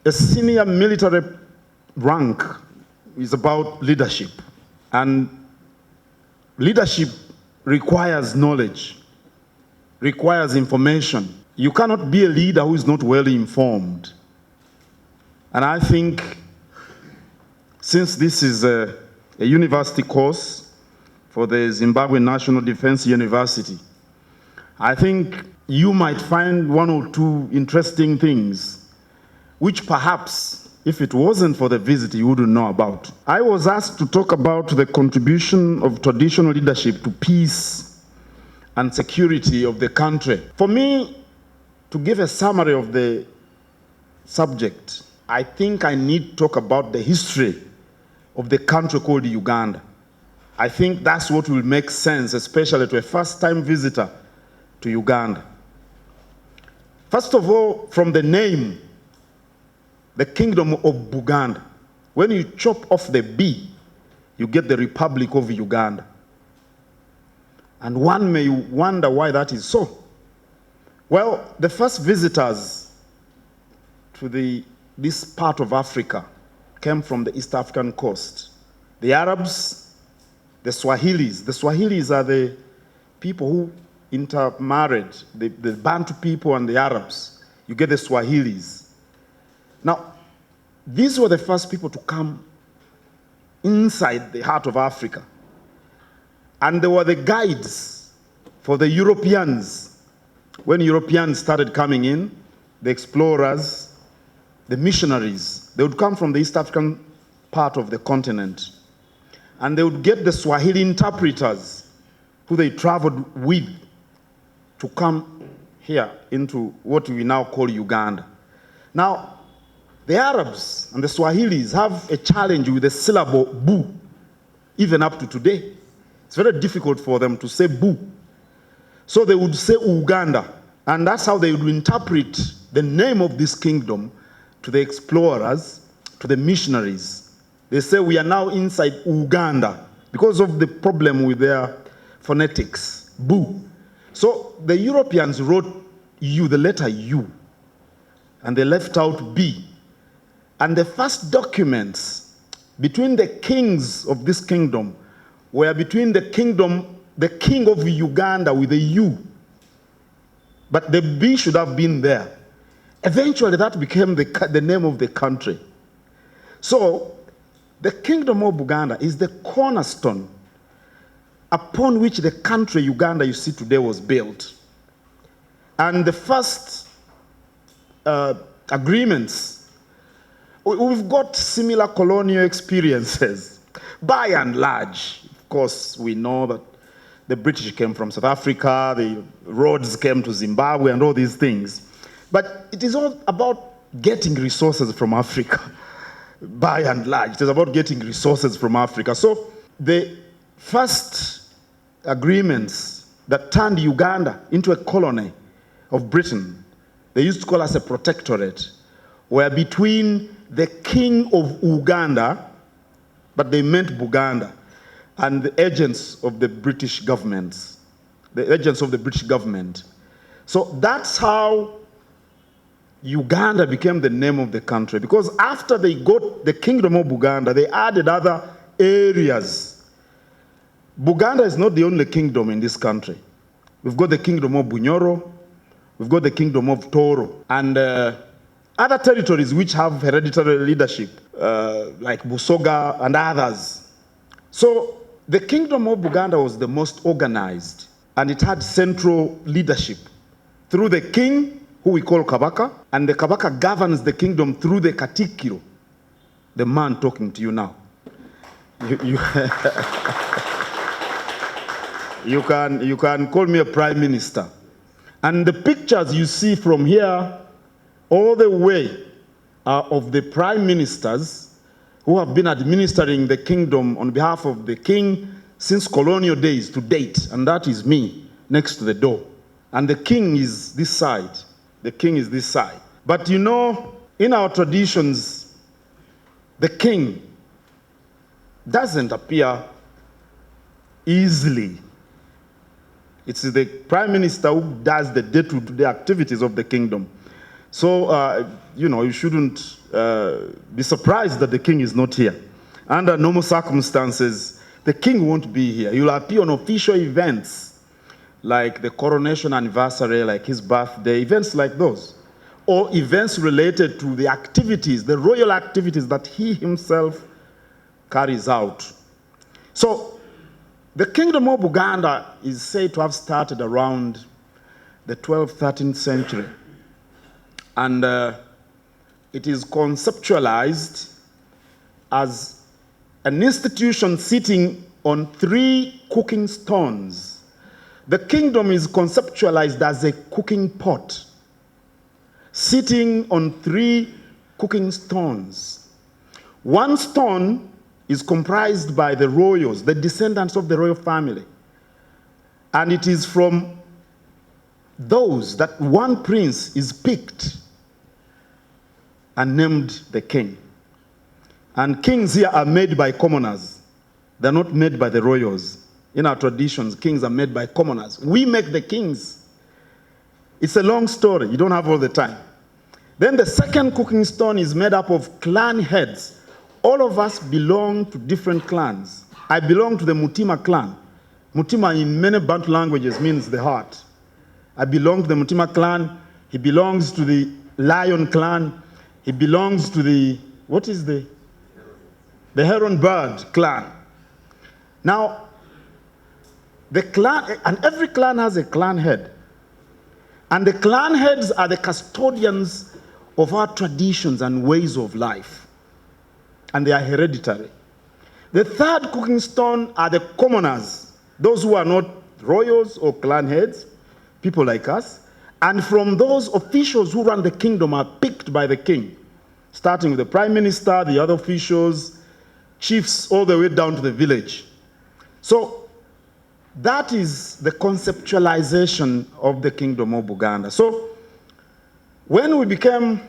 A senior military rank is about leadership. And leadership requires knowledge, requires information. You cannot be a leader who is not well informed. And I think since this is a university course for the Zimbabwe National Defense University, I think you might find one or two interesting things which perhaps, if it wasn't for the visit, you wouldn't know about. I was asked to talk about the contribution of traditional leadership to peace and security of the country. For me, to give a summary of the subject, I think I need to talk about the history of the country called Uganda. I think that's what will make sense, especially to a first-time visitor to Uganda. First of all, from the name, the Kingdom of Buganda. When you chop off the B, you get the Republic of Uganda. And one may wonder why that is so. Well, the first visitors to this part of Africa came from the East African coast. The Arabs, the Swahilis. The Swahilis are the people who intermarried, the Bantu people and the Arabs. You get the Swahilis. Now, these were the first people to come inside the heart of Africa. And they were the guides for the Europeans. When Europeans started coming in, the explorers, the missionaries, they would come from the East African part of the continent. And they would get the Swahili interpreters who they traveled with to come here into what we now call Uganda. Now, the Arabs and the Swahilis have a challenge with the syllable bu, even up to today. It's very difficult for them to say bu. So they would say Uganda, and that's how they would interpret the name of this kingdom to the explorers, to the missionaries. They say we are now inside Uganda because of the problem with their phonetics, bu. So the Europeans wrote U, the letter U, and they left out B. And the first documents between the kings of this kingdom were between the king of Uganda with a U. But the B should have been there. Eventually that became the name of the country. So the kingdom of Buganda is the cornerstone upon which the country Uganda you see today was built. And the first agreements, we've got similar colonial experiences. By and large, of course, we know that the British came from South Africa, the Rhodes came to Zimbabwe and all these things. But it is all about getting resources from Africa. By and large, it is about getting resources from Africa. So the first agreements that turned Uganda into a colony of Britain, they used to call us a protectorate, were between the king of Uganda, but they meant Buganda, and the agents of the British government. The agents of the British government. So that's how Uganda became the name of the country, because after they got the kingdom of Buganda, they added other areas. Buganda is not the only kingdom in this country. We've got the kingdom of Bunyoro, we've got the kingdom of Toro, and other territories which have hereditary leadership, like Busoga and others. So the kingdom of Buganda was the most organized, and it had central leadership through the king, who we call Kabaka, and the Kabaka governs the kingdom through the Katikkiro, the man talking to you now. You can call me a prime minister. And the pictures you see from here all the way are of the prime ministers who have been administering the kingdom on behalf of the king since colonial days to date. And that is me next to the door. And the king is this side. The king is this side. But you know, in our traditions, the king doesn't appear easily. It's the prime minister who does the day-to-day activities of the kingdom. So you shouldn't be surprised that the king is not here. Under normal circumstances, the king won't be here. He'll appear on official events like the coronation anniversary, like his birthday, events like those, or events related to the activities, the royal activities that he himself carries out. So the kingdom of Uganda is said to have started around the 12th, 13th century. And it is conceptualized as an institution sitting on 3 cooking stones. The kingdom is conceptualized as a cooking pot, sitting on 3 cooking stones. One stone is comprised by the royals, the descendants of the royal family. And it is from those that one prince is picked and named the king. And kings here are made by commoners. They're not made by the royals. In our traditions, kings are made by commoners. We make the kings. It's a long story. You don't have all the time. Then the second cooking stone is made up of clan heads. All of us belong to different clans. I belong to the Mutima clan. Mutima in many Bantu languages means the heart. I belong to the Mutima clan. He belongs to the Lion clan. He belongs to the, what is the Heron Bird clan. Now, the clan, and every clan has a clan head. And the clan heads are the custodians of our traditions and ways of life. And they are hereditary. The third cooking stone are the commoners, those who are not royals or clan heads, people like us. And from those, officials who run the kingdom are picked by the king, starting with the prime minister, the other officials, chiefs, all the way down to the village. So that is the conceptualization of the kingdom of Uganda. So when we became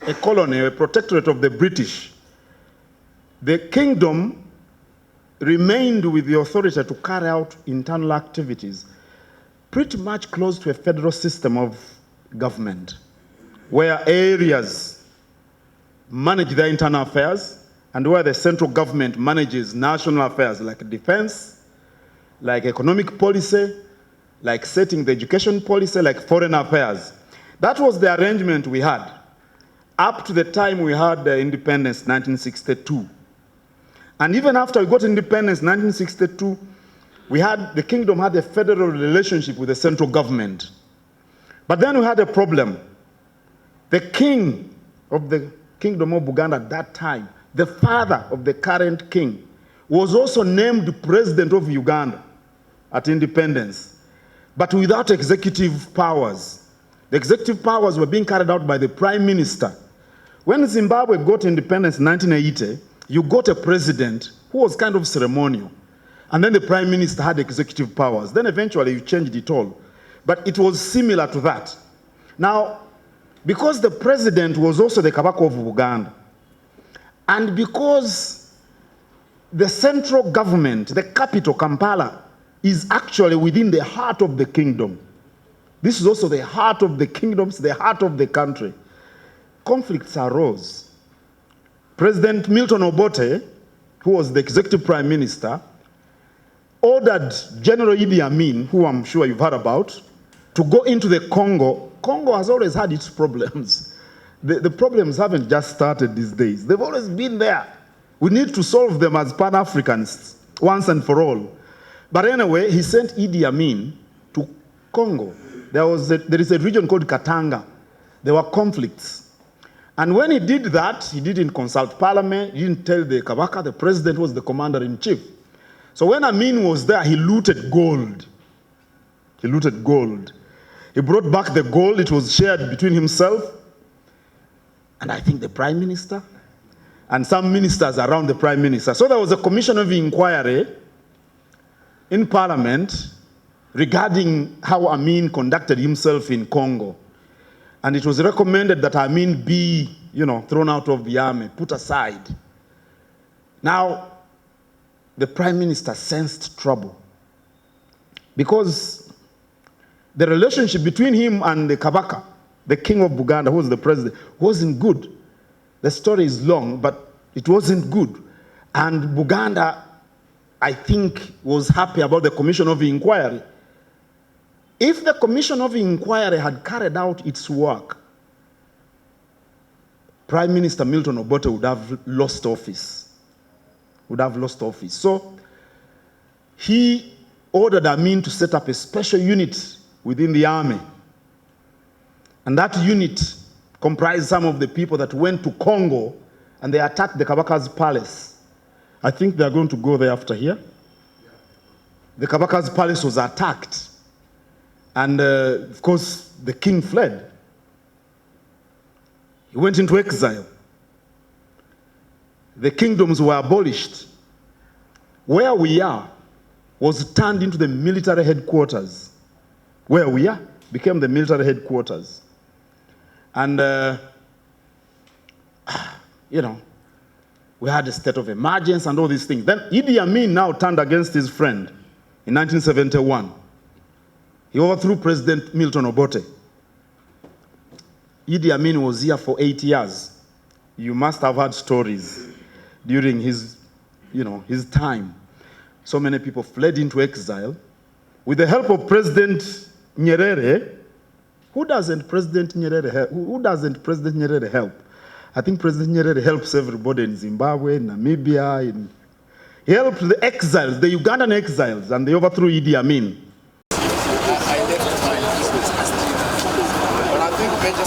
a colony, a protectorate of the British, the kingdom remained with the authority to carry out internal activities, pretty much close to a federal system of government, where areas manage their internal affairs and where the central government manages national affairs like defense, like economic policy, like setting the education policy, like foreign affairs. That was the arrangement we had up to the time we had independence, 1962. And even after we got independence, 1962, the kingdom had a federal relationship with the central government. But then we had a problem. The king of the kingdom of Uganda at that time, the father of the current king, was also named president of Uganda at independence, but without executive powers. The executive powers were being carried out by the prime minister. When Zimbabwe got independence in 1980, you got a president who was kind of ceremonial. And then the prime minister had executive powers. Then eventually you changed it all. But it was similar to that. Now, because the president was also the Kabaka of Uganda, and because the central government, the capital, Kampala, is actually within the heart of the kingdom. This is also the heart of the kingdoms, the heart of the country. Conflicts arose. President Milton Obote, who was the executive prime minister, ordered General Idi Amin, who I'm sure you've heard about, to go into the Congo. Congo has always had its problems. The problems haven't just started these days. They've always been there. We need to solve them as Pan-Africanists, once and for all. But anyway, he sent Idi Amin to Congo. There is a region called Katanga. There were conflicts. And when he did that, he didn't consult parliament, he didn't tell the Kabaka, the president was the commander-in-chief. So when Amin was there, he looted gold. He looted gold. He brought back the gold, it was shared between himself, and I think the prime minister, and some ministers around the prime minister. So there was a commission of inquiry in parliament regarding how Amin conducted himself in Congo. And it was recommended that Amin be, thrown out of the army, put aside. Now, the prime minister sensed trouble because the relationship between him and the Kabaka, the king of Buganda, who was the president, wasn't good. The story is long, but it wasn't good. And Buganda, I think, was happy about the commission of inquiry. If the commission of inquiry had carried out its work, Prime Minister Milton Obote would have lost office. So he ordered Amin to set up a special unit within the army. And that unit comprised some of the people that went to Congo and they attacked the Kabaka's palace. I think they are going to go there after here. The Kabaka's palace was attacked. And of course, the king fled. He went into exile. The kingdoms were abolished. Where we are was turned into the military headquarters. Where we are became the military headquarters. And, you know, we had a state of emergency and all these things. Then Idi Amin now turned against his friend in 1971. He overthrew President Milton Obote. Idi Amin was here for 8 years. You must have heard stories during his, his time. So many people fled into exile. With the help of President Nyerere, who doesn't President Nyerere help? I think President Nyerere helps everybody in Zimbabwe, in Namibia. He helped the exiles, the Ugandan exiles, and they overthrew Idi Amin. I left my business but I think better